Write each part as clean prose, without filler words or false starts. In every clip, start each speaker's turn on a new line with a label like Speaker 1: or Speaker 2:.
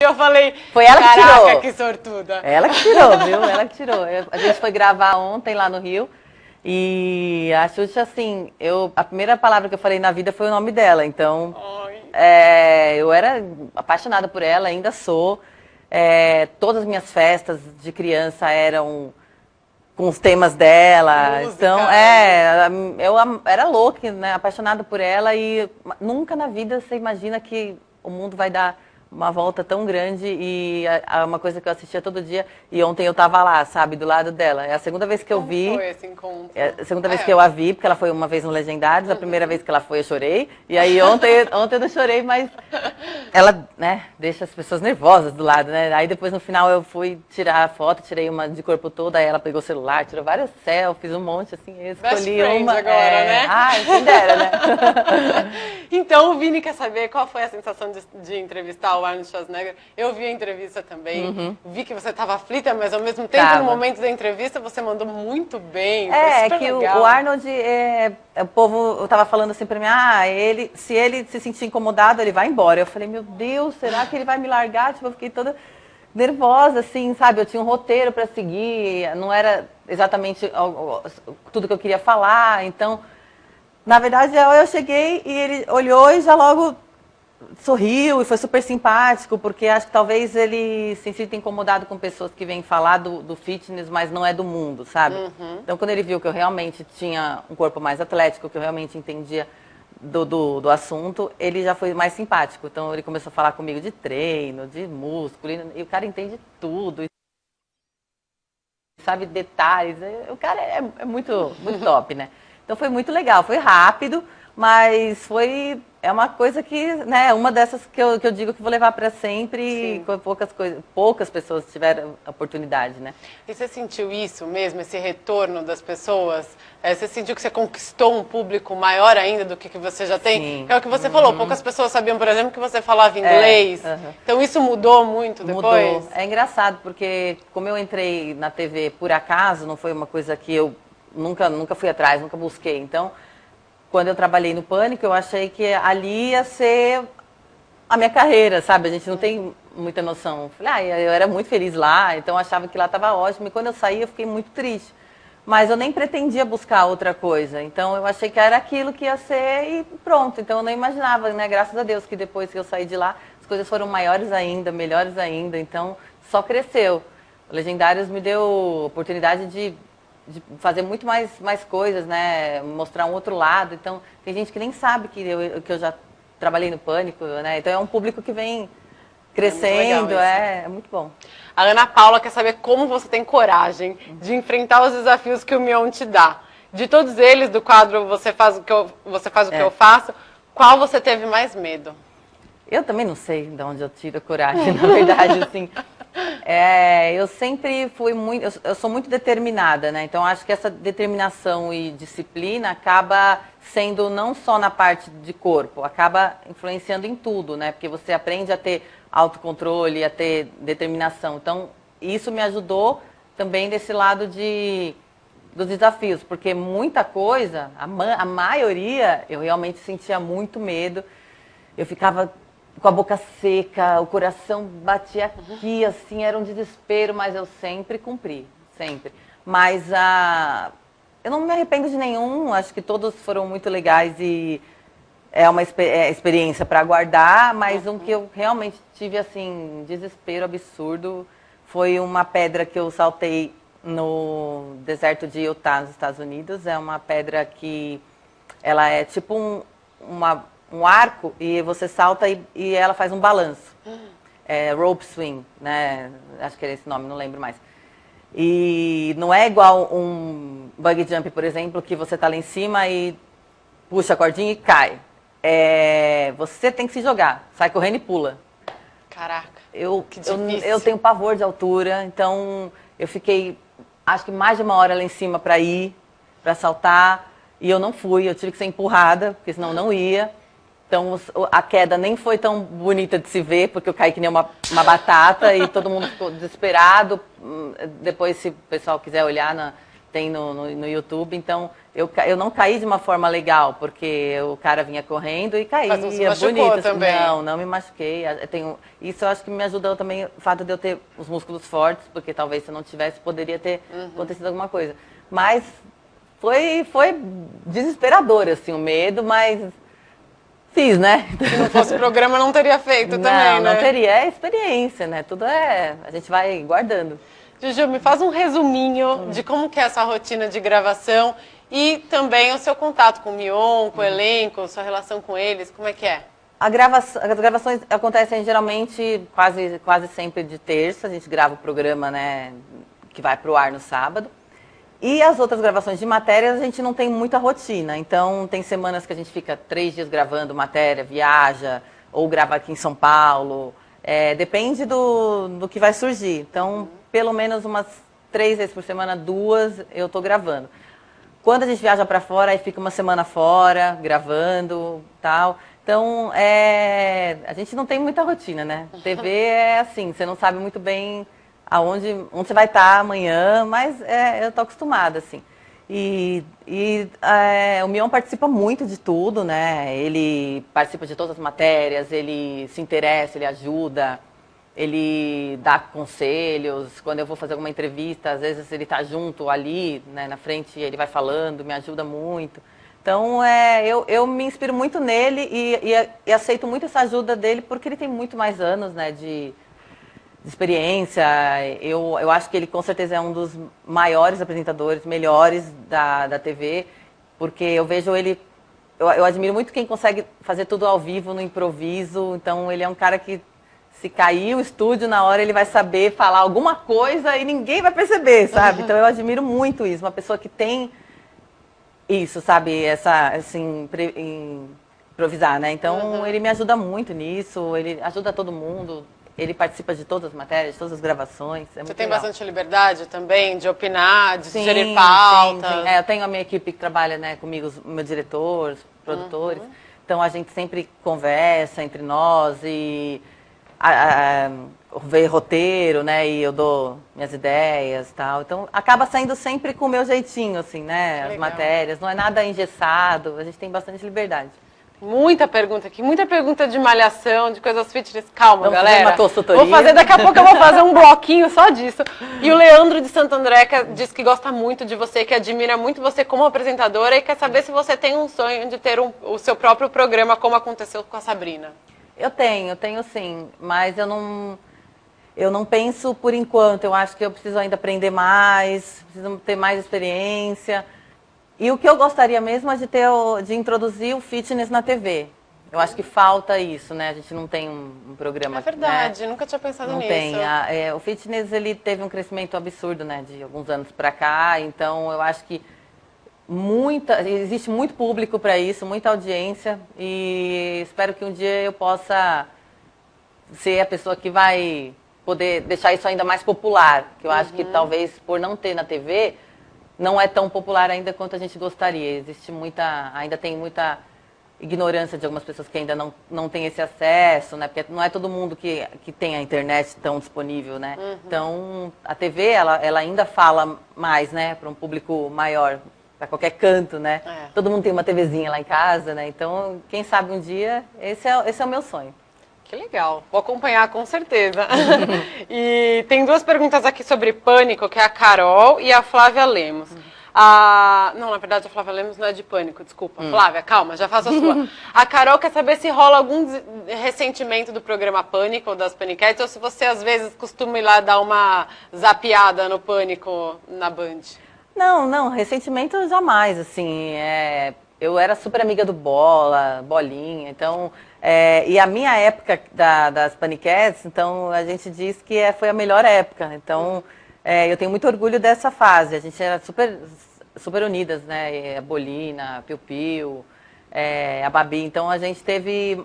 Speaker 1: eu falei,
Speaker 2: foi ela que
Speaker 1: caraca,
Speaker 2: tirou.
Speaker 1: que sortuda.
Speaker 2: Ela que tirou, viu? Ela que tirou. A gente foi gravar ontem lá no Rio. E a Xuxa, assim, a primeira palavra que eu falei na vida foi o nome dela. Então, eu era apaixonada por ela, ainda sou. Todas as minhas festas de criança eram com os temas dela.
Speaker 1: Música,
Speaker 2: então, eu era louca, né? Apaixonada por ela. E nunca na vida você imagina que o mundo vai dar uma volta tão grande e uma coisa que eu assistia todo dia. E ontem eu tava lá, sabe, do lado dela. É a segunda vez que eu vi.
Speaker 1: Como foi esse encontro?
Speaker 2: É a segunda vez que eu a vi, porque ela foi uma vez no Legendários. A primeira vez que ela foi, eu chorei. E aí ontem eu não chorei, mas ela, né, deixa as pessoas nervosas do lado, né? Aí depois no final eu fui tirar a foto, tirei uma de corpo todo, aí ela pegou o celular, tirou várias selfies, um monte, assim, eu escolhi uma.
Speaker 1: Agora, né?
Speaker 2: Quem dera, né?
Speaker 1: Então o Vini quer saber qual foi a sensação de entrevistar o Arnold Schwarzenegger. Eu vi a entrevista também, vi que você estava aflita, mas ao mesmo tempo, no momento da entrevista, você mandou muito bem.
Speaker 2: Que o Arnold, o povo, eu tava falando assim pra mim, se ele se sentir incomodado, ele vai embora. Eu falei, meu Deus, será que ele vai me largar? Tipo, eu fiquei toda nervosa, assim, sabe? Eu tinha um roteiro pra seguir, não era exatamente tudo que eu queria falar, então, na verdade, eu cheguei e ele olhou e já logo sorriu e foi super simpático, porque acho que talvez ele se sinta incomodado com pessoas que vêm falar do fitness, mas não é do mundo, sabe? Então, quando ele viu que eu realmente tinha um corpo mais atlético, que eu realmente entendia do assunto, ele já foi mais simpático. Então, ele começou a falar comigo de treino, de músculo, e o cara entende tudo, sabe detalhes. O cara é muito, muito top, né? Então, foi muito legal, foi rápido, mas é uma coisa que, né, uma dessas que eu digo que vou levar para sempre. E poucas pessoas tiveram a oportunidade, né?
Speaker 1: E você sentiu isso mesmo, esse retorno das pessoas? Você sentiu que você conquistou um público maior ainda do que você já tem?
Speaker 2: Sim.
Speaker 1: É o que você falou, poucas pessoas sabiam, por exemplo, que você falava inglês. Então isso mudou muito depois?
Speaker 2: Mudou. É engraçado, porque como eu entrei na TV por acaso, não foi uma coisa que eu nunca fui atrás, nunca busquei. Então, quando eu trabalhei no Pânico, eu achei que ali ia ser a minha carreira, sabe? A gente não tem muita noção. Falei, eu era muito feliz lá, então eu achava que lá estava ótimo. E quando eu saí, eu fiquei muito triste. Mas eu nem pretendia buscar outra coisa. Então eu achei que era aquilo que ia ser e pronto. Então eu não imaginava, né? Graças a Deus que depois que eu saí de lá, as coisas foram maiores ainda, melhores ainda. Então só cresceu. O Legendários me deu oportunidade de fazer muito mais coisas, né? Mostrar um outro lado. Então, tem gente que nem sabe que eu já trabalhei no Pânico, né? Então, é um público que vem crescendo, é muito bom.
Speaker 1: A Ana Paula quer saber como você tem coragem de enfrentar os desafios que o Mion te dá. De todos eles, do quadro Você Faz o Que Eu Faço, qual você teve mais medo?
Speaker 2: Eu também não sei de onde eu tiro a coragem, na verdade, assim. Eu sempre fui eu sou muito determinada, né? Então acho que essa determinação e disciplina acaba sendo não só na parte de corpo, acaba influenciando em tudo, né? Porque você aprende a ter autocontrole, a ter determinação. Então isso me ajudou também desse lado dos desafios, porque muita coisa, a maioria, eu realmente sentia muito medo. Eu ficava com a boca seca, o coração batia aqui, assim, era um desespero, mas eu sempre cumpri, sempre. Mas eu não me arrependo de nenhum, acho que todos foram muito legais e é uma experiência para guardar, mas um que eu realmente tive, assim, desespero absurdo foi uma pedra que eu saltei no deserto de Utah, nos Estados Unidos. É uma pedra que ela é tipo um arco e você salta e ela faz um balanço. Rope swing, né? Acho que era esse nome, não lembro mais. E não é igual um bungee jump, por exemplo, que você tá lá em cima e puxa a cordinha e cai. Você tem que se jogar, sai correndo e pula.
Speaker 1: Caraca,
Speaker 2: que difícil. Eu tenho pavor de altura, então eu fiquei, acho que mais de uma hora lá em cima para saltar, e eu não fui, eu tive que ser empurrada, porque senão não ia. Então a queda nem foi tão bonita de se ver, porque eu caí que nem uma batata e todo mundo ficou desesperado. Depois, se o pessoal quiser olhar tem no YouTube, então eu não caí de uma forma legal, porque o cara vinha correndo e caía,
Speaker 1: mas você machucou
Speaker 2: bonito.
Speaker 1: Também.
Speaker 2: Não me machuquei. Isso eu acho que me ajudou também o fato de eu ter os músculos fortes, porque talvez se eu não tivesse, poderia ter acontecido alguma coisa. Mas foi desesperador, assim, o medo, mas fiz, né?
Speaker 1: Se não fosse programa, não teria feito também, né?
Speaker 2: Não teria. É experiência, né? Tudo a gente vai guardando.
Speaker 1: Juju, me faz um resuminho de como que é essa rotina de gravação e também o seu contato com o Mion, com o elenco, sua relação com eles, como é que é?
Speaker 2: As gravações acontecem geralmente quase sempre de terça, a gente grava o programa, né, que vai pro ar no sábado. E as outras gravações de matérias a gente não tem muita rotina, então tem semanas que a gente fica 3 dias gravando matéria, viaja, ou grava aqui em São Paulo, depende do que vai surgir. Então, pelo menos umas 3 vezes por semana, 2 eu tô gravando. Quando a gente viaja para fora, aí fica uma semana fora, gravando, tal. Então, a gente não tem muita rotina, né? TV é assim, você não sabe muito bem onde você vai estar amanhã, mas eu tô acostumada, assim. O Mion participa muito de tudo, né? Ele participa de todas as matérias, ele se interessa, ele ajuda, ele dá conselhos. Quando eu vou fazer alguma entrevista, às vezes ele tá junto ali, né, na frente, ele vai falando, me ajuda muito. Então, eu me inspiro muito nele e aceito muito essa ajuda dele, porque ele tem muito mais anos, né, de experiência. Eu acho que ele com certeza é um dos maiores apresentadores, melhores da TV, porque eu vejo ele, eu admiro muito quem consegue fazer tudo ao vivo, no improviso. Então ele é um cara que, se cair o estúdio na hora, ele vai saber falar alguma coisa e ninguém vai perceber, sabe? Então eu admiro muito isso, uma pessoa que tem isso, sabe, assim, improvisar, né? Então ele me ajuda muito nisso, ele ajuda todo mundo. Ele participa de todas as matérias, de todas as gravações. Você
Speaker 1: tem
Speaker 2: legal.
Speaker 1: Bastante liberdade também de opinar, de sugerir pautas?
Speaker 2: Sim. Eu tenho a minha equipe que trabalha, né, comigo, o meu diretor, os produtores. Então a gente sempre conversa entre nós e vê roteiro, né? E eu dou minhas ideias e tal. Então acaba saindo sempre com o meu jeitinho, assim, né? As matérias. Não é nada engessado, a gente tem bastante liberdade.
Speaker 1: Muita pergunta aqui, muita pergunta de malhação, de coisas fitness. Calma,
Speaker 2: Vamos
Speaker 1: galera.
Speaker 2: Vou
Speaker 1: fazer, daqui a pouco eu vou fazer um bloquinho só disso. E o Leandro de Santo André diz que gosta muito de você, que admira muito você como apresentadora e quer saber se você tem um sonho de ter o seu próprio programa, como aconteceu com a Sabrina.
Speaker 2: Eu tenho sim, mas eu não penso por enquanto. Eu acho que eu preciso ainda aprender mais, preciso ter mais experiência. E o que eu gostaria mesmo é de introduzir o fitness na TV. Eu acho que falta isso, né? A gente não tem um programa...
Speaker 1: É verdade,
Speaker 2: né?
Speaker 1: Nunca tinha pensado
Speaker 2: nisso. Não tem. O fitness, ele teve um crescimento absurdo, né? De alguns anos para cá. Então, eu acho que existe muito público para isso, muita audiência. E espero que um dia eu possa ser a pessoa que vai poder deixar isso ainda mais popular. Que eu acho que talvez, por não ter na TV... não é tão popular ainda quanto a gente gostaria. Ainda tem muita ignorância de algumas pessoas que ainda não tem esse acesso, né? Porque não é todo mundo que tem a internet tão disponível, né? Então, a TV, ela ainda fala mais, né? Para um público maior, para qualquer canto, né? Todo mundo tem uma TVzinha lá em casa, né? Então, quem sabe um dia, esse é o meu sonho.
Speaker 1: Que legal, vou acompanhar com certeza. E tem 2 perguntas aqui sobre Pânico, que é a Carol e a Flávia Lemos. Não, na verdade a Flávia Lemos não é de Pânico, desculpa. Flávia, calma, já faço a sua. A Carol quer saber se rola algum ressentimento do programa Pânico ou das Paniquetes, ou se você às vezes costuma ir lá dar uma zapeada no Pânico na Band.
Speaker 2: Não, ressentimento jamais, assim, eu era super amiga do Bolinha, então... e a minha época das Paniquetes, então a gente diz que foi a melhor época. Então eu tenho muito orgulho dessa fase. A gente era super unidas, né? A Bolina, a Piu Piu, a Babi. Então a gente teve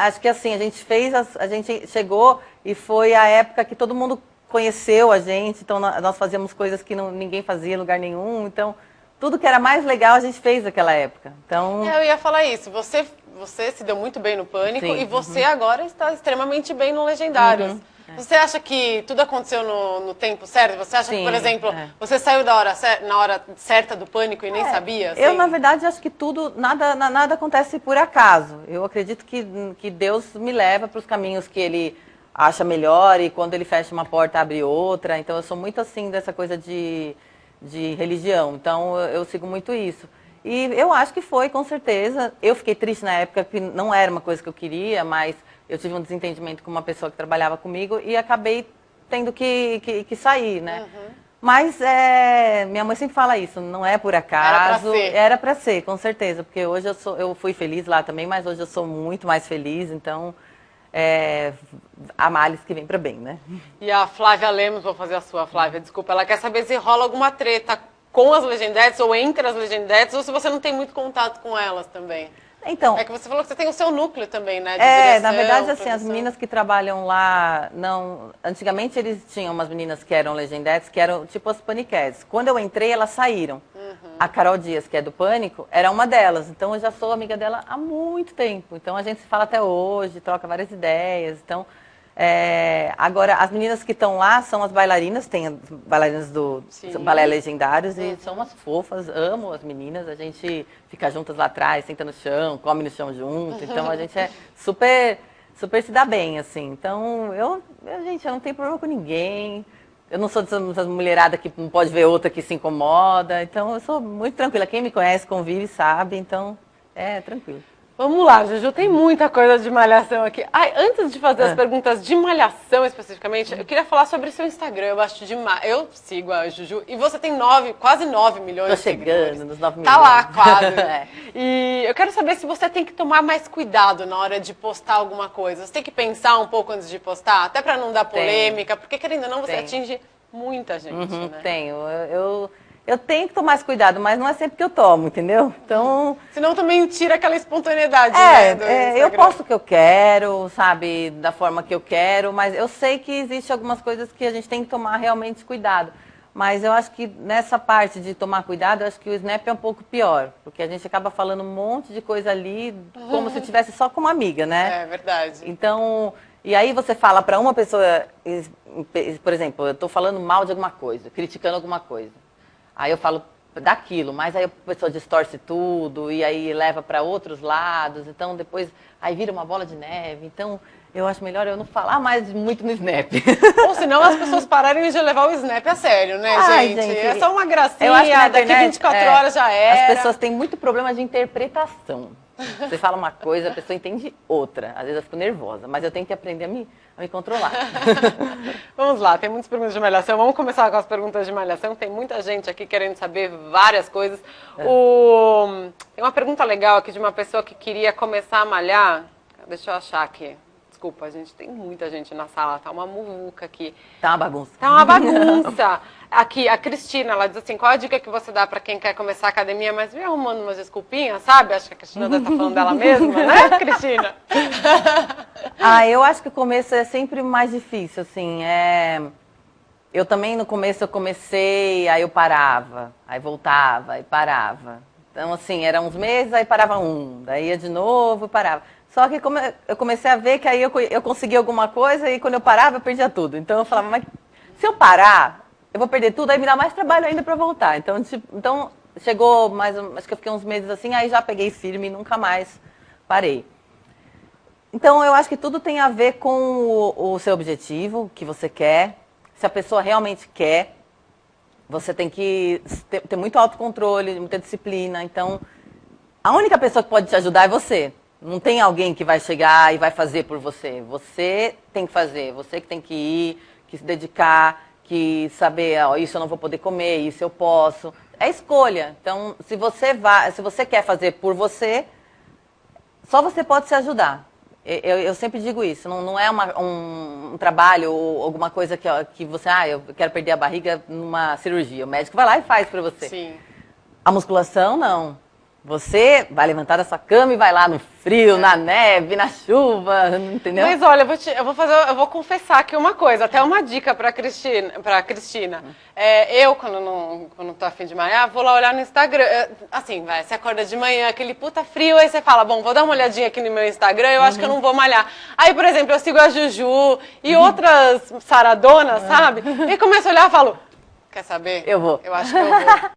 Speaker 2: acho que assim, a gente chegou e foi a época que todo mundo conheceu a gente. Então nós fazíamos coisas que ninguém fazia em lugar nenhum. Então tudo que era mais legal a gente fez naquela época. Então
Speaker 1: eu ia falar isso. Você se deu muito bem no Pânico. Sim, e você agora está extremamente bem no Legendários. Você acha que tudo aconteceu no tempo certo? Você acha que, por exemplo, você saiu na hora certa do pânico e nem sabia? Assim?
Speaker 2: Eu, na verdade, acho que tudo, nada acontece por acaso. Eu acredito que Deus me leva para os caminhos que Ele acha melhor e quando Ele fecha uma porta, abre outra. Então, eu sou muito assim dessa coisa de religião. Então, eu sigo muito isso. E eu acho que foi, com certeza. Eu fiquei triste na época, que não era uma coisa que eu queria, mas eu tive um desentendimento com uma pessoa que trabalhava comigo e acabei tendo que sair, né? Mas minha mãe sempre fala isso, não é por acaso. Era pra ser, com certeza. Porque hoje eu fui feliz lá também, mas hoje eu sou muito mais feliz, então há males que vem pra bem, né?
Speaker 1: E a Flávia Lemos, vou fazer a sua, Flávia, desculpa, ela quer saber se rola alguma treta com as Legendettes ou entre as Legendettes, ou se você não tem muito contato com elas também.
Speaker 2: Então,
Speaker 1: é que você falou que você tem o seu núcleo também, né? De direção,
Speaker 2: na verdade, assim,
Speaker 1: produção.
Speaker 2: as meninas que trabalham lá, não... Antigamente eles tinham umas meninas que eram Legendettes, que eram tipo as Paniquettes. Quando eu entrei, elas saíram. A Carol Dias, que é do Pânico, era uma delas. Então, eu já sou amiga dela há muito tempo. Então, a gente se fala até hoje, troca várias ideias. Então, agora, as meninas que estão lá são as bailarinas, tem as bailarinas do Balé Legendários e são umas fofas, amo as meninas, a gente fica juntas lá atrás, senta no chão, come no chão junto, então a gente é super se dá bem, assim. Então, gente, eu não tenho problema com ninguém, eu não sou dessas mulheradas que não pode ver outra que se incomoda, então eu sou muito tranquila, quem me conhece, convive, sabe, então tranquilo.
Speaker 1: Vamos lá, Juju, tem muita coisa de malhação aqui. Antes de fazer as perguntas de malhação especificamente, eu queria falar sobre o seu Instagram. Eu acho demais. Eu sigo a Juju e você tem quase 9 milhões de seguidores.
Speaker 2: Tô chegando nos 9 milhões.
Speaker 1: Tá lá, quase. E eu quero saber se você tem que tomar mais cuidado na hora de postar alguma coisa. Você tem que pensar um pouco antes de postar, até pra não dar polêmica, porque querendo ou não, você atinge muita gente, né?
Speaker 2: Tenho. Eu tenho que tomar mais cuidado, mas não é sempre que eu tomo, entendeu? Então...
Speaker 1: Senão também tira aquela espontaneidade, né?
Speaker 2: Eu posto o que eu quero, sabe? Da forma que eu quero, mas eu sei que existem algumas coisas que a gente tem que tomar realmente cuidado. Mas eu acho que nessa parte de tomar cuidado, eu acho que o Snap é um pouco pior. Porque a gente acaba falando um monte de coisa ali, como se tivesse só com uma amiga, né?
Speaker 1: É verdade.
Speaker 2: Então... E aí você fala para uma pessoa, por exemplo, eu estou falando mal de alguma coisa, criticando alguma coisa. Aí eu falo daquilo, mas aí a pessoa distorce tudo e aí leva para outros lados, então depois aí vira uma bola de neve. Então eu acho melhor eu não falar mais muito no Snap.
Speaker 1: Ou senão as pessoas pararem de levar o Snap a sério, né, gente? É só uma gracinha,
Speaker 2: eu acho que na
Speaker 1: daqui
Speaker 2: internet,
Speaker 1: 24 horas já era.
Speaker 2: As pessoas têm muito problema de interpretação. Você fala uma coisa, a pessoa entende outra. Às vezes eu fico nervosa, mas eu tenho que aprender a me controlar.
Speaker 1: Vamos lá, tem muitas perguntas de malhação. Vamos começar com as perguntas de malhação. Tem muita gente aqui querendo saber várias coisas. Tem uma pergunta legal aqui de uma pessoa que queria começar a malhar. Deixa eu achar aqui. Desculpa, gente, tem muita gente na sala, tá uma muvuca aqui.
Speaker 2: Tá uma bagunça.
Speaker 1: Tá uma bagunça. Aqui, a Cristina, ela diz assim, qual a dica que você dá pra quem quer começar a academia, mas vem arrumando umas desculpinhas, sabe? Acho que a Cristina deve estar falando dela mesma, né, Cristina?
Speaker 2: Eu acho que o começo é sempre mais difícil, assim, Eu também, no começo, eu comecei, aí eu parava, aí voltava, aí parava. Então, assim, eram uns meses, aí parava daí ia de novo e parava. Só que como eu comecei a ver que aí eu conseguia alguma coisa e quando eu parava eu perdia tudo. Então eu falava, mas se eu parar, eu vou perder tudo, aí me dá mais trabalho ainda para voltar. Então chegou acho que eu fiquei uns meses assim, aí já peguei firme e nunca mais parei. Então eu acho que tudo tem a ver com o seu objetivo, o que você quer. Se a pessoa realmente quer, você tem que ter muito autocontrole, muita disciplina. Então a única pessoa que pode te ajudar é você. Não tem alguém que vai chegar e vai fazer por você. Você tem que fazer, você que tem que ir, que se dedicar, que saber, isso eu não vou poder comer, isso eu posso. É escolha. Então, se você quer fazer por você, só você pode se ajudar. Eu sempre digo isso, não é um trabalho ou alguma coisa que você, eu quero perder a barriga numa cirurgia. O médico vai lá e faz para você.
Speaker 1: Sim.
Speaker 2: A musculação, não. Você vai levantar da sua cama e vai lá no frio, na neve, na chuva, entendeu?
Speaker 1: Mas olha, eu vou confessar aqui uma coisa, até uma dica pra Cristina. Eu, quando não tô afim de malhar, vou lá olhar no Instagram. Assim, você acorda de manhã, aquele puta frio, aí você fala, bom, vou dar uma olhadinha aqui no meu Instagram, eu acho que eu não vou malhar. Aí, por exemplo, eu sigo a Juju e outras saradonas, sabe? E começo a olhar e falo, quer saber?
Speaker 2: Eu vou.
Speaker 1: Eu acho que eu vou.